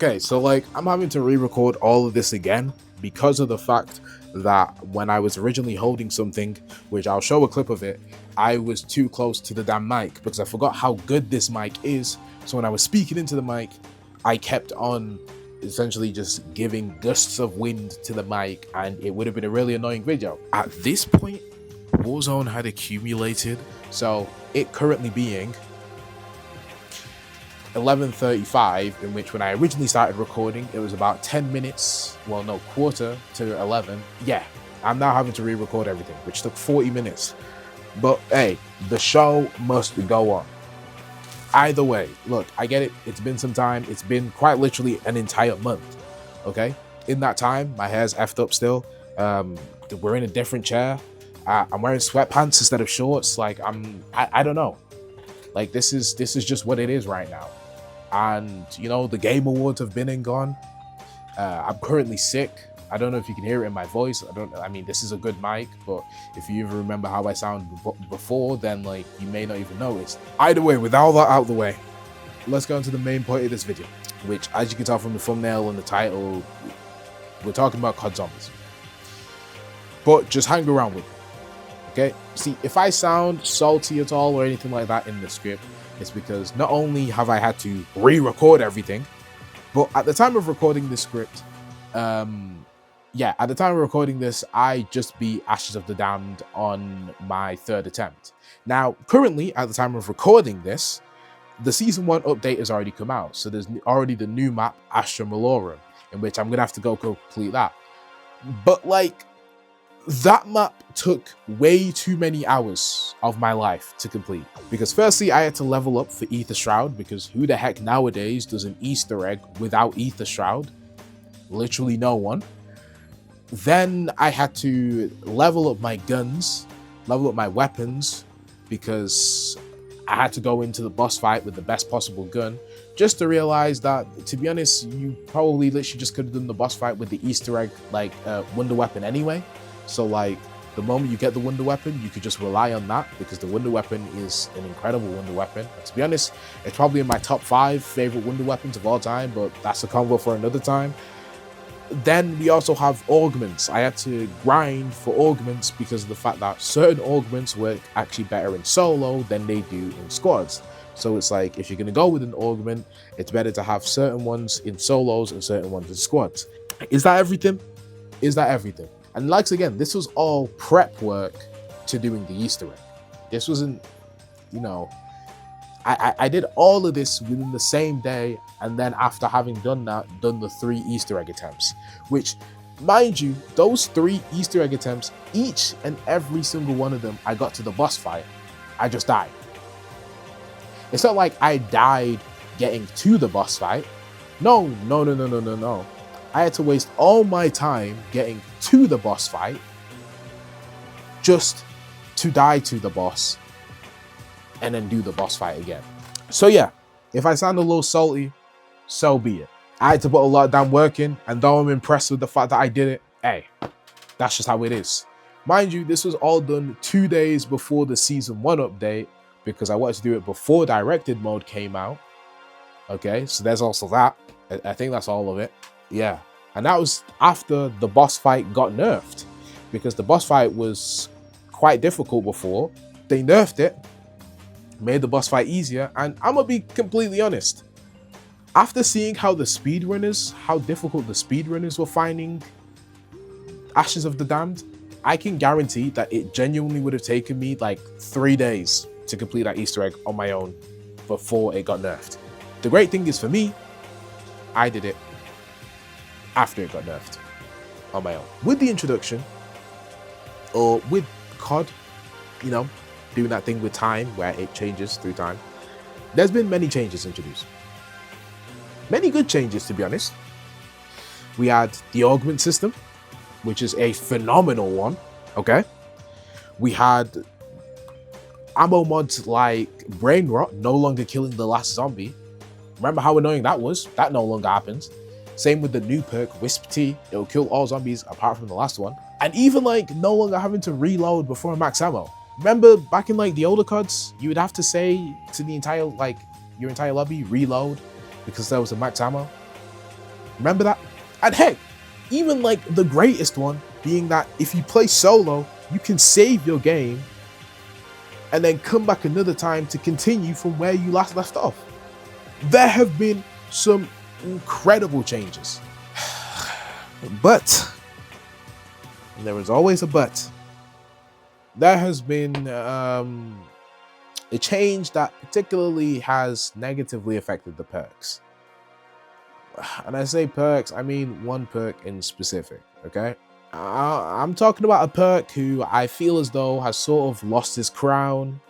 Okay, so like I'm having to re-record all of this again because of the fact that when I was originally holding something, which I'll show a clip of it, I was too close to the damn mic because I forgot how good this mic is. So when I was speaking into the mic, I kept on essentially just giving gusts of wind to the mic, and it would have been a really annoying video. At this point, Warzone had accumulated, so it currently being 11:35, in which when I originally started recording, it was about 10 minutes, well, no, quarter to 11. Yeah, I'm now having to re-record everything, which took 40 minutes. But hey, the show must go on. Either way, look, I get it. It's been some time. It's been quite literally an entire month. Okay, in that time, my hair's effed up still. We're in a different chair. I'm wearing sweatpants instead of shorts. Like I don't know. Like this is just what it is right now. And you know, the game awards have been and gone. I'm currently sick. I don't know if you can hear it in my voice. I mean, this is a good mic, but if you even remember how I sound before, then like you may not even notice. Either way, with all that out of the way, let's go into the main point of this video, which, as you can tell from the thumbnail and the title, we're talking about COD Zombies. But just hang around with me, okay? See, if I sound salty at all or anything like that in the script, it's because not only have I had to re-record everything, but at the time of recording this script, at the time of recording this, I just beat Ashes of the Damned on my third attempt. Now, currently, at the time of recording this, the Season 1 update has already come out, so there's already the new map, Astra Malorum, in which I'm going to have to go complete that. But, like, that map took way too many hours of my life to complete. Because firstly, I had to level up for Ether Shroud, because who the heck nowadays does an Easter egg without Ether Shroud? Literally no one. Then I had to level up my guns, level up my weapons, because I had to go into the boss fight with the best possible gun, just to realize that, to be honest, you probably literally just could have done the boss fight with the Easter egg, like, wonder weapon anyway. So like, the moment you get the wonder weapon, you could just rely on that, because the wonder weapon is an incredible wonder weapon. And to be honest, it's probably in my top 5 favorite wonder weapons of all time, but that's a convo for another time. Then we also have augments. I had to grind for augments because of the fact that certain augments work actually better in solo than they do in squads. So it's like, if you're going to go with an augment, it's better to have certain ones in solos and certain ones in squads. Is that everything? Is that everything? And like, again, this was all prep work to doing the Easter egg. This wasn't, you know, I did all of this within the same day, and then after having done that, done the 3 Easter egg attempts, which, mind you, those 3 Easter egg attempts, each and every single one of them, I got to the boss fight, I just died. It's not like I died getting to the boss fight. No. I had to waste all my time getting to the boss fight just to die to the boss and then do the boss fight again. So yeah, if I sound a little salty, so be it. I had to put a lot of damn work in, and though I'm impressed with the fact that I did it, hey, that's just how it is. Mind you, this was all done 2 days before the Season 1 update, because I wanted to do it before directed mode came out. Okay, so there's also that. I think that's all of it. Yeah, and that was after the boss fight got nerfed, because the boss fight was quite difficult before. They nerfed it, made the boss fight easier, and I'm gonna be completely honest. After seeing how difficult the speedrunners were finding Ashes of the Damned, I can guarantee that it genuinely would have taken me like 3 days to complete that Easter egg on my own before it got nerfed. The great thing is, for me, I did it after it got nerfed on my own. With the introduction, or with COD, you know, doing that thing with time where it changes through time, there's been many changes introduced. Many good changes, to be honest. We had the augment system, which is a phenomenal one, okay? We had ammo mods like brain rot, no longer killing the last zombie. Remember how annoying that was? That no longer happens. Same with the new perk, Wisp T. It'll kill all zombies apart from the last one. And even like no longer having to reload before max ammo. Remember back in like the older CODs, you would have to say to the entire, like your entire lobby, reload because there was a max ammo. Remember that? And heck, even like the greatest one being that if you play solo, you can save your game and then come back another time to continue from where you last left off. There have been some incredible changes. But there is always a but. There has been a change that particularly has negatively affected the perks. And I say perks, I mean one perk in specific, okay? I'm talking about a perk who I feel as though has sort of lost his crown,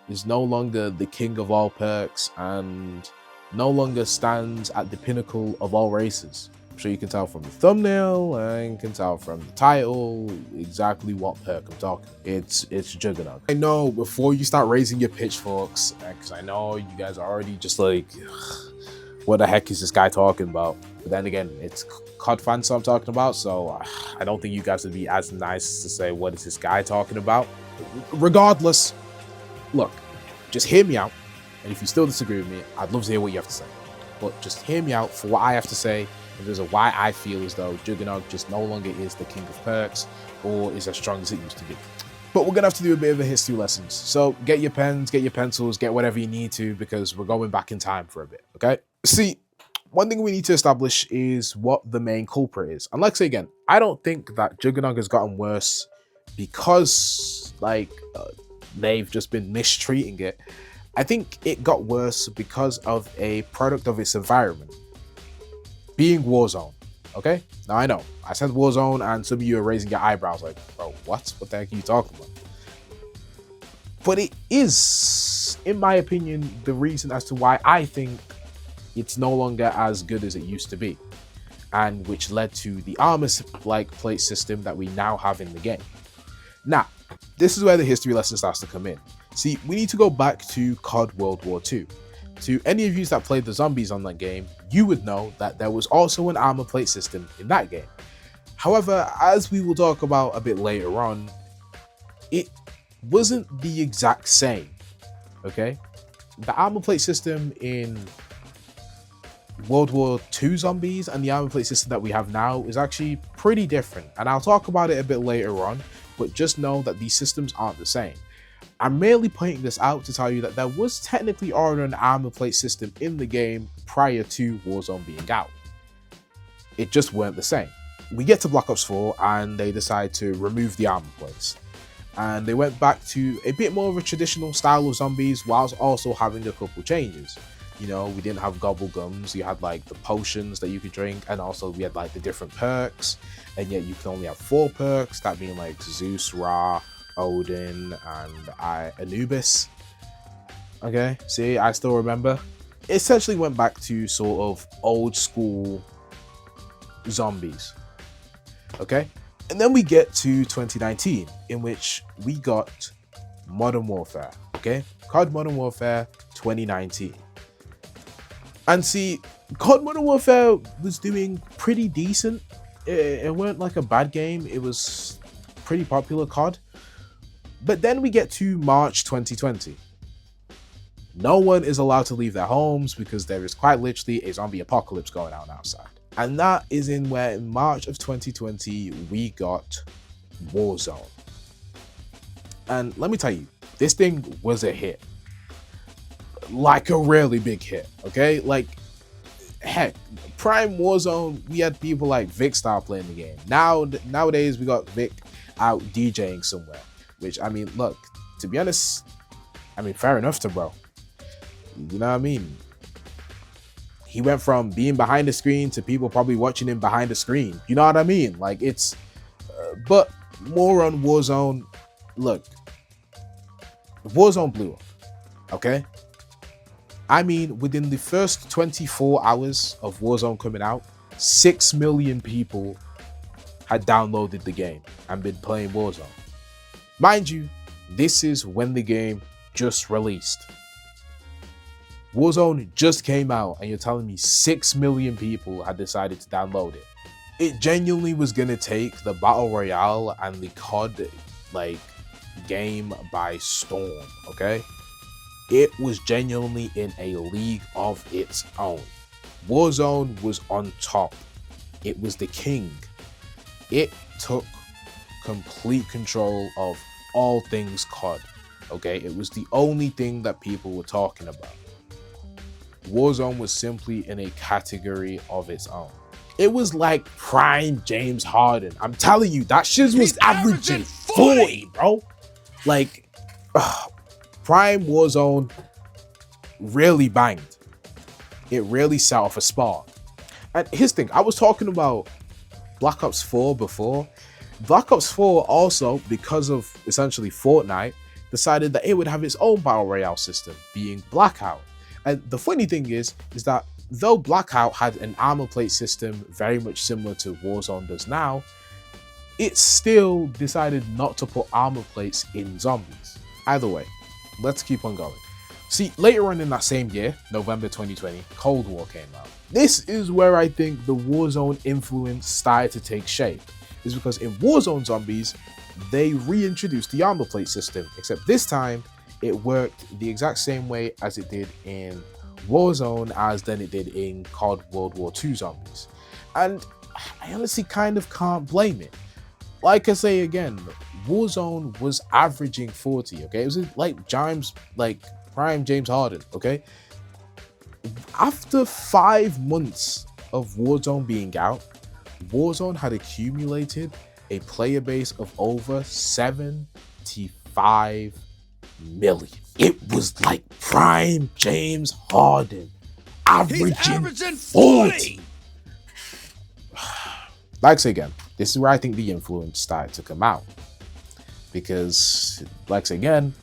is no longer the king of all perks, and no longer stands at the pinnacle of all races. I'm sure you can tell from the thumbnail and can tell from the title exactly what perk I'm talking. It's JuggerNog. I know before you start raising your pitchforks, because I know you guys are already just like, what the heck is this guy talking about? But then again, it's COD fans I'm talking about, so I don't think you guys would be as nice to say, what is this guy talking about? Regardless, look, just hear me out. And if you still disagree with me, I'd love to hear what you have to say. But just hear me out for what I have to say, and there's a why I feel as though JuggerNog just no longer is the king of perks or is as strong as it used to be. But we're gonna have to do a bit of a history lessons. So get your pens, get your pencils, get whatever you need to, because we're going back in time for a bit, okay? See, one thing we need to establish is what the main culprit is. And like I say again, I don't think that JuggerNog has gotten worse because they've just been mistreating it. I think it got worse because of a product of its environment, being Warzone, okay? Now I know, I said Warzone and some of you are raising your eyebrows like, bro, what the heck are you talking about? But it is, in my opinion, the reason as to why I think it's no longer as good as it used to be, and which led to the armor-like plate system that we now have in the game. Now, this is where the history lesson starts to come in. See, we need to go back to COD World War II. To any of you that played the zombies on that game, you would know that there was also an armor plate system in that game. However, as we will talk about a bit later on, it wasn't the exact same, okay? The armor plate system in World War II zombies and the armor plate system that we have now is actually pretty different, and I'll talk about it a bit later on, but just know that these systems aren't the same. I'm merely pointing this out to tell you that there was technically already an armor plate system in the game prior to Warzone being out. It just weren't the same. We get to Black Ops 4 and they decide to remove the armor plates. And they went back to a bit more of a traditional style of zombies whilst also having a couple changes. You know, we didn't have gobble gums, you had like the potions that you could drink, and also we had like the different perks, and yet you can only have 4 perks, that being like Zeus, Ra, Odin, and Anubis. Okay, see, I still remember. It essentially went back to sort of old school zombies. Okay, and then we get to 2019, in which we got Modern Warfare. Okay, COD Modern Warfare 2019. And see, COD Modern Warfare was doing pretty decent. It weren't like a bad game. It was pretty popular COD. But then we get to March 2020. No one is allowed to leave their homes because there is quite literally a zombie apocalypse going on outside. And that is in March of 2020, we got Warzone. And let me tell you, this thing was a hit. Like a really big hit, okay? Like, heck, Prime Warzone, we had people like Vic start playing the game. Nowadays, we got Vic out DJing somewhere. Which, I mean, look, to be honest, I mean, fair enough to bro. You know what I mean? He went from being behind the screen to people probably watching him behind the screen. You know what I mean? Like, it's... but more on Warzone. Look, Warzone blew up, okay? I mean, within the first 24 hours of Warzone coming out, 6 million people had downloaded the game and been playing Warzone. Mind you, this is when the game just released. Warzone just came out and you're telling me 6 million people had decided to download it. It genuinely was going to take the Battle Royale and the COD game by storm, okay? It was genuinely in a league of its own. Warzone was on top. It was the king. It took complete control of all things COD. Okay, it was the only thing that people were talking about. Warzone was simply in a category of its own. It was like prime James Harden. I'm telling you, that shit was averaging 40, bro. Like, prime Warzone really banged. It really set off a spark. And here's the thing, I was talking about Black Ops 4 before. Black Ops 4 also, because of essentially Fortnite, decided that it would have its own battle royale system, being Blackout. And the funny thing is that though Blackout had an armor plate system very much similar to Warzone does now, it still decided not to put armor plates in zombies. Either way, let's keep on going. See, later on in that same year, November 2020, Cold War came out. This is where I think the Warzone influence started to take shape. Is because in Warzone Zombies, they reintroduced the armor plate system, except this time, it worked the exact same way as it did in Warzone as then it did in COD World War II Zombies. And I honestly kind of can't blame it. Like I say again, Warzone was averaging 40, okay? It was like prime James Harden, okay? After 5 months of Warzone being out, Warzone had accumulated a player base of over 75 million. It was like prime James Harden, averaging 40. Like I say again, this is where I think the influence started to come out. Because, like I say again,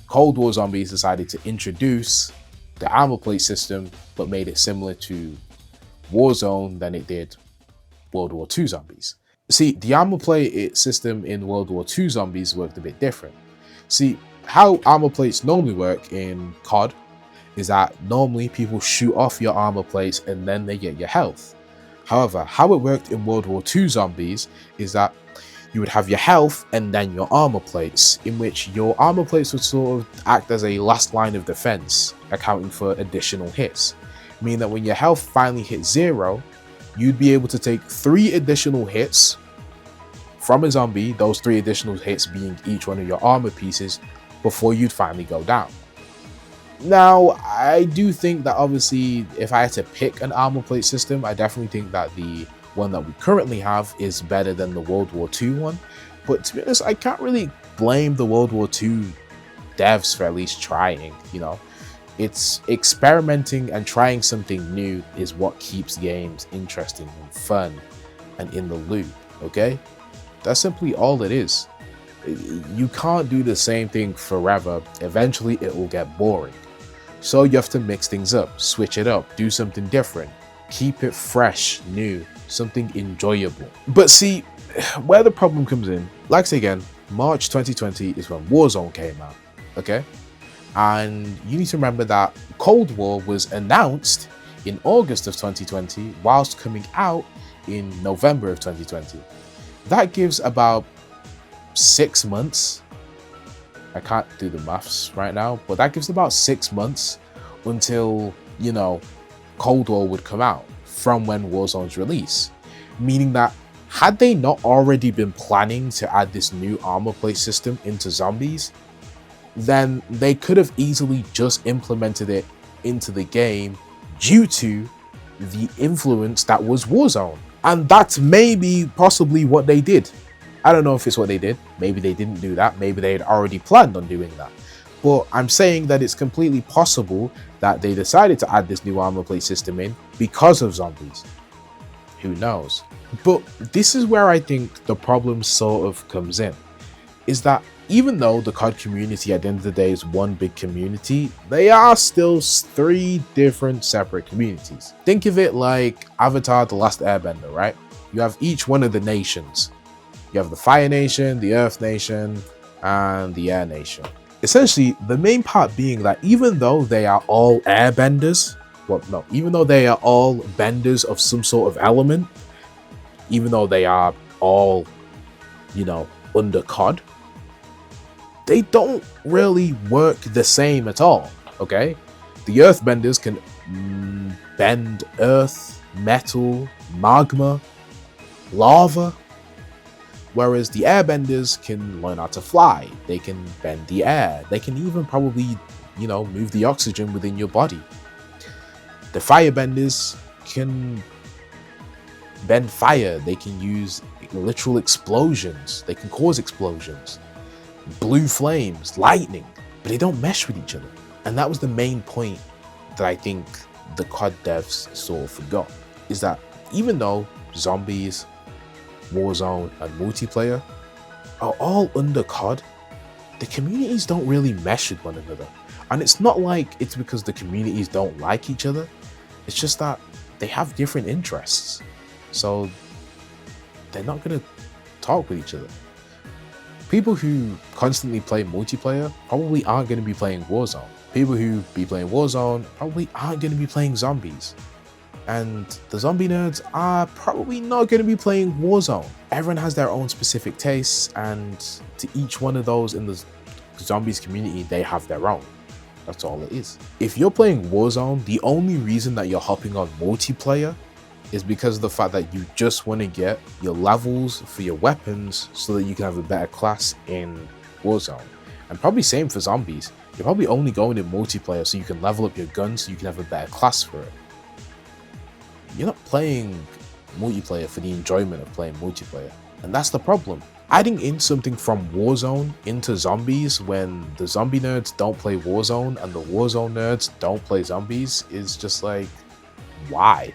Cold War Zombies decided to introduce the armor plate system, but made it similar to Warzone than it did World War II Zombies. See, the armor plate system in World War II Zombies worked a bit different. See, how armor plates normally work in COD is that normally people shoot off your armor plates and then they get your health. However, how it worked in World War II Zombies is that you would have your health and then your armor plates, in which your armor plates would sort of act as a last line of defense, accounting for additional hits. Meaning that when your health finally hit 0, you'd be able to take 3 additional hits from a zombie, those 3 additional hits being each one of your armor pieces, before you'd finally go down. Now, I do think that obviously, if I had to pick an armor plate system, I definitely think that the one that we currently have is better than the World War II one. But to be honest, I can't really blame the World War II devs for at least trying, you know. It's experimenting and trying something new is what keeps games interesting and fun and in the loop, okay? That's simply all it is. You can't do the same thing forever. Eventually it will get boring. So you have to mix things up, switch it up, do something different, keep it fresh, new, something enjoyable. But see, where the problem comes in, like I say again, March 2020 is when Warzone came out, okay? And you need to remember that Cold War was announced in August of 2020 whilst coming out in November of 2020. That gives about 6 months. I can't do the maths right now, but that gives about 6 months until, you know, Cold War would come out from when Warzone's release. Meaning that had they not already been planning to add this new armor plate system into zombies, then they could have easily just implemented it into the game due to the influence that was Warzone. And that's maybe possibly what they did. I don't know if it's what they did. Maybe they didn't do that. Maybe they had already planned on doing that. But I'm saying that it's completely possible that they decided to add this new armor plate system in because of zombies. Who knows? But this is where I think the problem sort of comes in. Is that even though the COD community at the end of the day is one big community, they are still 3 different separate communities. Think of it like Avatar: The Last Airbender, right? You have each one of the nations. You have the Fire Nation, the Earth Nation, and the Air Nation. Essentially, the main part being that even though they are all airbenders, even though they are all benders of some sort of element, even though they are all, you know, under COD, they don't really work the same at all, okay? The earthbenders can bend earth, metal, magma, lava, whereas the airbenders can learn how to fly. They can bend the air. They can even probably, move the oxygen within your body. The firebenders can bend fire. They can use literal explosions. They can cause explosions, blue flames, lightning, but they don't mesh with each other. And that was the main point that I think the COD devs sort of forgot, is that even though zombies, Warzone, and multiplayer are all under COD, the communities don't really mesh with one another. And it's not like it's because the communities don't like each other. It's just that they have different interests. So they're not going to talk with each other. People who constantly play multiplayer probably aren't going to be playing Warzone. People who be playing Warzone probably aren't going to be playing zombies. And the zombie nerds are probably not going to be playing Warzone. Everyone has their own specific tastes, and to each one of those in the zombies community, they have their own. That's all it is. If you're playing Warzone, the only reason that you're hopping on multiplayer is because of the fact that you just want to get your levels for your weapons so that you can have a better class in Warzone. And probably same for zombies. You're probably only going in multiplayer so you can level up your gun so you can have a better class for it. You're not playing multiplayer for the enjoyment of playing multiplayer. And that's the problem. Adding in something from Warzone into zombies when the zombie nerds don't play Warzone and the Warzone nerds don't play zombies is just like, why?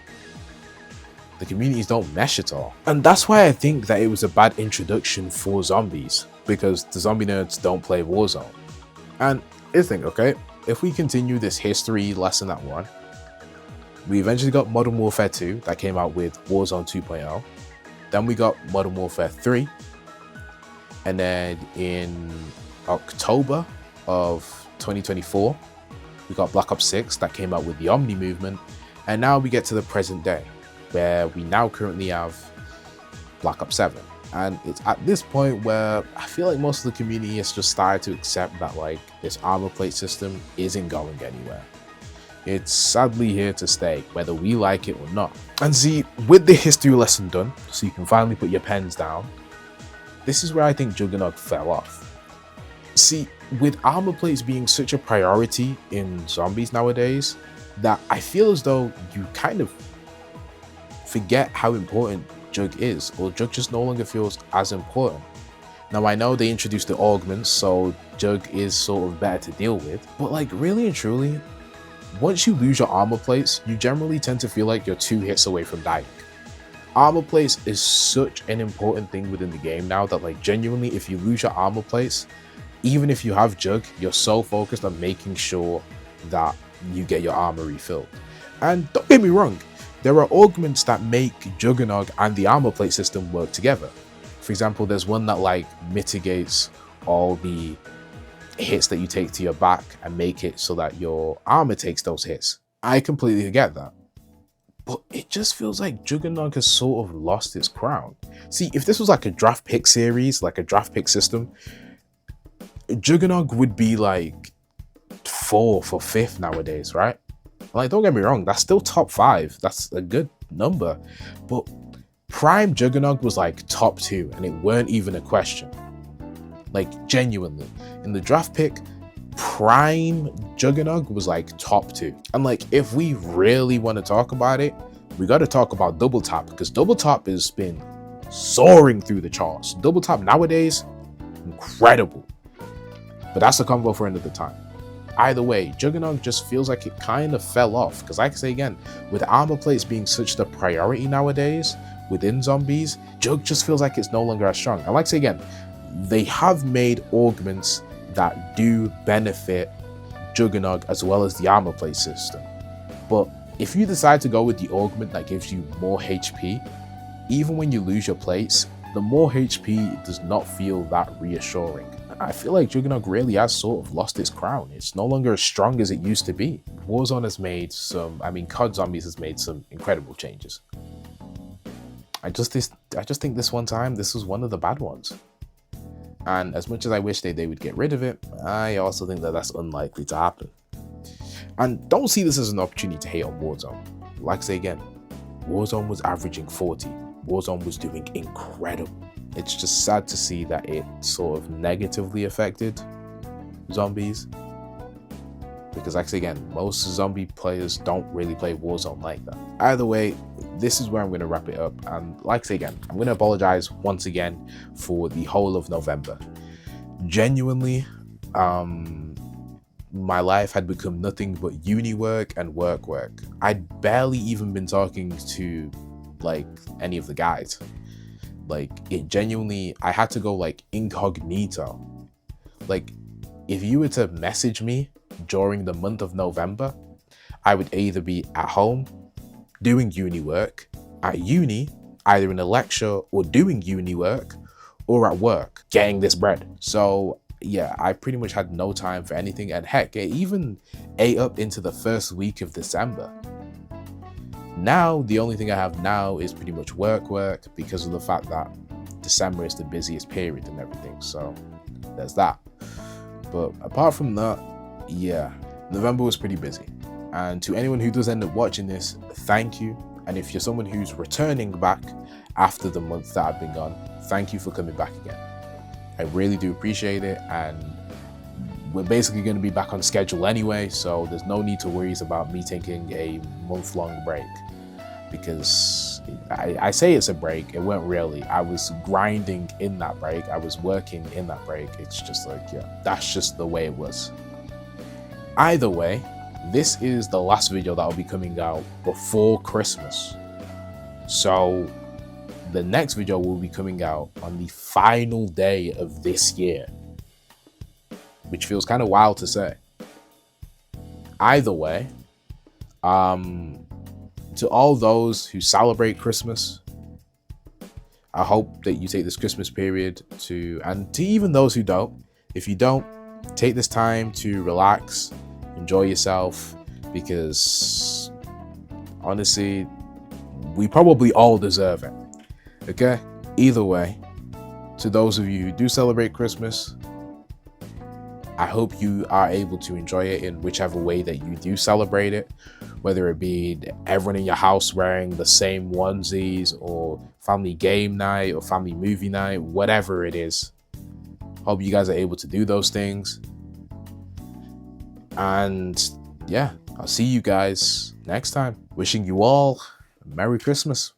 The communities don't mesh at all. And that's why I think that it was a bad introduction for zombies, because the zombie nerds don't play Warzone. And here's the thing, okay? If we continue this history lesson that we're on, we eventually got Modern Warfare 2 that came out with Warzone 2.0. Then we got Modern Warfare 3. And then in October of 2024, we got Black Ops 6 that came out with the Omni movement. And now we get to the present day, where we now currently have Black Ops 7. And it's at this point where I feel like most of the community has just started to accept that like this armor plate system isn't going anywhere. It's sadly here to stay, whether we like it or not. And see, with the history lesson done, so you can finally put your pens down, this is where I think JuggerNog fell off. See, with armor plates being such a priority in zombies nowadays, that I feel as though you kind of forget how important Jug is, or Jug just no longer feels as important. Now I know they introduced the augments, so Jug is sort of better to deal with, but like really and truly, once you lose your armor plates, you generally tend to feel like you're 2 hits away from dying. Armor plates is such an important thing within the game now that like genuinely, if you lose your armor plates, even if you have Jug, you're so focused on making sure that you get your armor refilled. And don't get me wrong, there are augments that make JuggerNog and the armor plate system work together. For example, there's one that like mitigates all the hits that you take to your back and make it so that your armor takes those hits. I completely get that. But it just feels like JuggerNog has sort of lost its crown. See, if this was like a draft pick series, like a draft pick system, JuggerNog would be like 4th or 5th nowadays, right? Like, don't get me wrong, that's still top 5. That's a good number. But Prime JuggerNog was like top 2, and it weren't even a question. Like, genuinely. In the draft pick, Prime JuggerNog was like top 2. And like, if we really want to talk about it, we got to talk about Double Tap, because Double Tap has been soaring through the charts. Double Tap nowadays, incredible. But that's a convo for another time. Either way, JuggerNog just feels like it kind of fell off, because like I say again, with armor plates being such the priority nowadays within zombies, Jug just feels like it's no longer as strong. And like I say again, they have made augments that do benefit JuggerNog as well as the armor plate system. But if you decide to go with the augment that gives you more HP, even when you lose your plates, the more HP does not feel that reassuring. I feel like JuggerNog really has sort of lost its crown. It's no longer as strong as it used to be. Warzone has made COD Zombies has made some incredible changes. I just think this one time, this was one of the bad ones. And as much as I wish they would get rid of it, I also think that that's unlikely to happen. And don't see this as an opportunity to hate on Warzone. Like I say again, Warzone was averaging 40. Warzone was doing incredible. It's just sad to see that it sort of negatively affected zombies. Because like I say again, most zombie players don't really play Warzone like that. Either way, this is where I'm going to wrap it up. And like I say again, I'm going to apologize once again for the whole of November. Genuinely, my life had become nothing but uni work and work. I'd barely even been talking to like any of the guys. Like it genuinely, I had to go like incognito. Like if you were to message me during the month of November, I would either be at home doing uni work, at uni, either in a lecture or doing uni work, or at work getting this bread. So yeah, I pretty much had no time for anything, and heck, it even ate up into the first week of December. Now, the only thing I have now is pretty much work because of the fact that December is the busiest period and everything, so there's that. But apart from that, yeah, November was pretty busy. And to anyone who does end up watching this, thank you. And if you're someone who's returning back after the month that I've been gone, thank you for coming back again. I really do appreciate it, and we're basically going to be back on schedule anyway, so there's no need to worry about me taking a month-long break, because I say it's a break, it weren't really. I was grinding in that break, I was working in that break. It's just like, yeah, that's just the way it was. Either way, this is the last video that will be coming out before Christmas. So the next video will be coming out on the final day of this year, which feels kind of wild to say. Either way, to all those who celebrate Christmas, I hope that you take this Christmas period and to even those who don't, if you don't, take this time to relax, enjoy yourself, because honestly, we probably all deserve it. Okay? Either way, to those of you who do celebrate Christmas, I hope you are able to enjoy it in whichever way that you do celebrate it, whether it be everyone in your house wearing the same onesies, or family game night, or family movie night, whatever it is. Hope you guys are able to do those things. And yeah, I'll see you guys next time. Wishing you all a Merry Christmas.